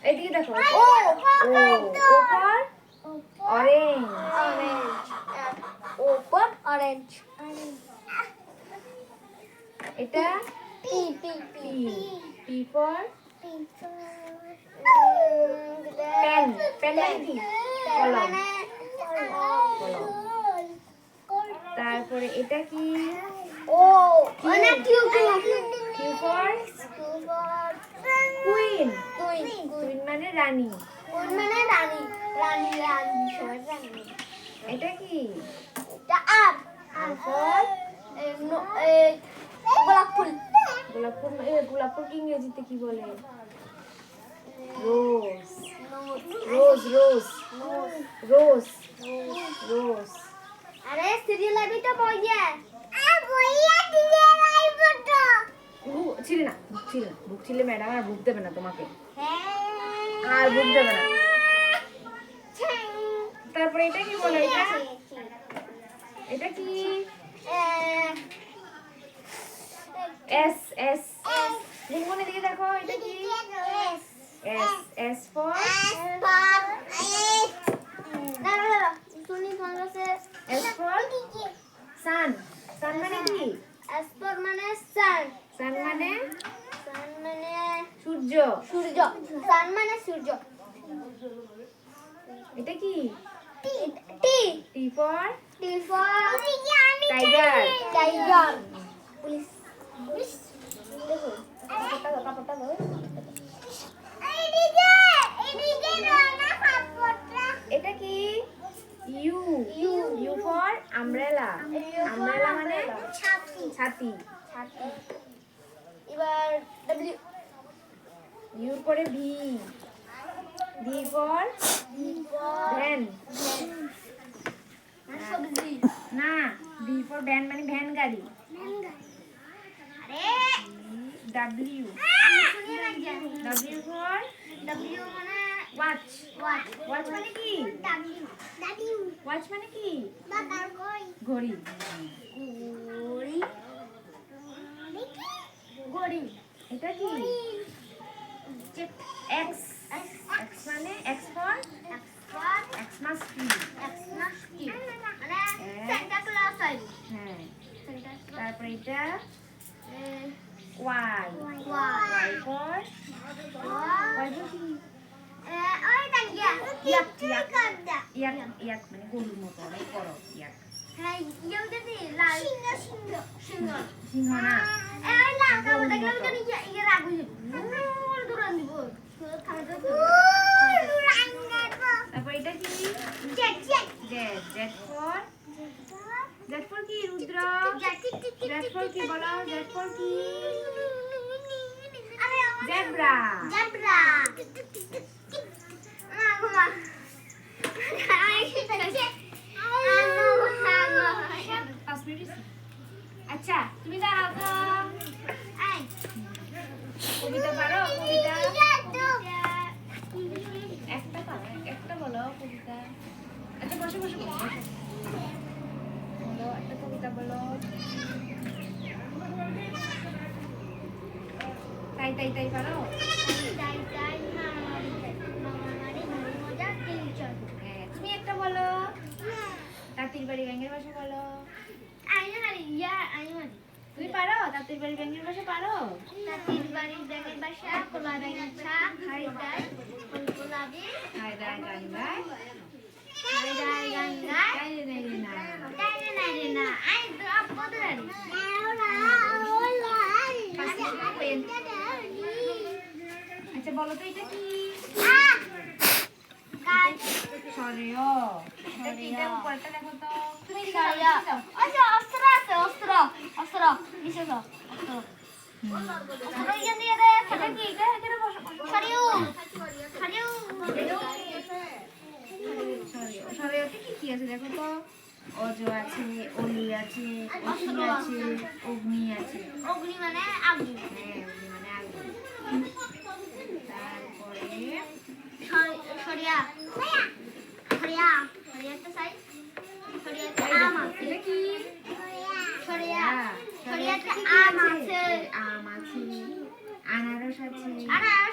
এইদিকে দেখো। ও ও ওপর অরেঞ্জ। ওপর অরেঞ্জ। এটা P P P P for pen. Pen মানে কি? কলম। তারপরে এটা কি? ও মানে Q Q Q for queen. Queen মানে রানী। মানে রানী রানী রানী রানী। এটা কি? এটা আর ফর গোলাপ ফুল। গোলাপ ফুল। গোলাপ ফুল ইংরেজিতে কি বলে? রোজ। রোজ রোজ রোজ রোজ। আরে সিরিয়াল আবি তো বই দিয়ে বইয়া দিয়ে লাইব তো ছিলে না, বুক ছিলে না। বুক ছিলে ম্যাডাম আর বুক দেবে না তোমাকে। হ্যাঁ আর বুক দেবে না। তারপরে এটা কি বলে? এটা কি? S S. গুনগুনের দিকে দেখো। এটা কি? এস এস ফর শুনি তোমার কাছে এস ফর সান। সান মানে কি? এসপর মানে সান। সান মানে সান মানে সূর্য। সূর্য। সান মানে সূর্য। এটা কি? T T for T for tiger. Tiger. Police police দেখো কাপড়টা দাও। এটা কি? U U for umbrella. Umbrella মানে ছাতি। ছাতি। এবার ডব্লিউ ইউর পরে ভি। V for van. সবজি। না, ভি ফর ভ্যান মানে ভ্যান গাড়ি। আরে ডাব্লিউ। শুনিয়ে না যে ডাব্লিউ ফর ডব্লিউ মানে ওয়াচ। ওয়াট ওয়াচ মানে কি? ডাব্লিউ ডাব্লিউ ওয়াচ মানে কি? বাবার কই ঘড়ি। ঘড়ি ঘড়ি। এটা কি? এক্স। এক্স মানে X for Xmas tree. Xmas কি মানে সান্টা ক্লজ আই। হ্যাঁ। সান্টা তারপরে এটা Y. Y Y for Y for কি? ওই তাকিয়া ইয়াক ইয়াক কাদা ইয়াক ইয়াক মানে গরুর মতো অনেক বড় ইয়াক। হ্যাঁ ইউ দেখি লাল সিংহ সিংহ সিংহ সিংহ না। এই লাল কাবো দেখলে তো নিয়ে ইয়ে রাখু দূরান দিব তারপর এটা কি? Jet jet Z. Z for কি? রুদ্র। জেড ফর কি বলো? জেড ফর কি? জেব্রা। জেব্রা মা ঘুমা আচ্ছা তুমি দাঁড়াও তো। কবিতা পারো? কবিতা একটা পারো? একটা বলো কবিতা। আচ্ছা বসে বসে বলো। বলো একটা কবিতা বলো। তাই তাই তাই পারো? হ্যাঁ, তুমি একটা বলো। তাঁতির বাড়ি ব্যাঙের বাসা বলো। তুমি পারো? তাঁতির বাড়ি ব্যাঙের বাসা পারো? তাঁতির বাড়ির ব্যাঙের বাসা কোলা ব্যাঙের ছা খাই দেয় গোলাপি হায় দায় গান গায়। খাই দেয় গান গায় তাই রে নাই রে না। তাই রে নাই রে না আই তো আপদ রাড়ি আচ্ছা বলো তো এটা কি? কাজ সরেও। এটা কি? এটা উপরটা দেখো তো। তুমি এদিকে যাও, সায়া এদিকে যাও। আচ্ছা অস্ত্র আছে অস্ত্র অস্ত্র নিচে যাও অস্ত্র অস্ত্র ইয়ে দিয়ে দে এটা কি? এটা এখানে বসো বসো। সরিউ সরিউ সরেওতে কি কি আছে দেখো তো। অজ আছে, অলি আছে, অসি আছে, অগ্নি আছে। অগ্নি মানে আগুন হ্যাঁ, অগ্নি মানে আগুন। তারপরে সরিয়া সরিয়া সরিয়া তো সাই সরিয়া তো আম আছে এটা কি? সরিয়া সরিয়াতে সরিয়াতে কি কি আম আছে? আছে আম আছে, আনারস আছে, আনারস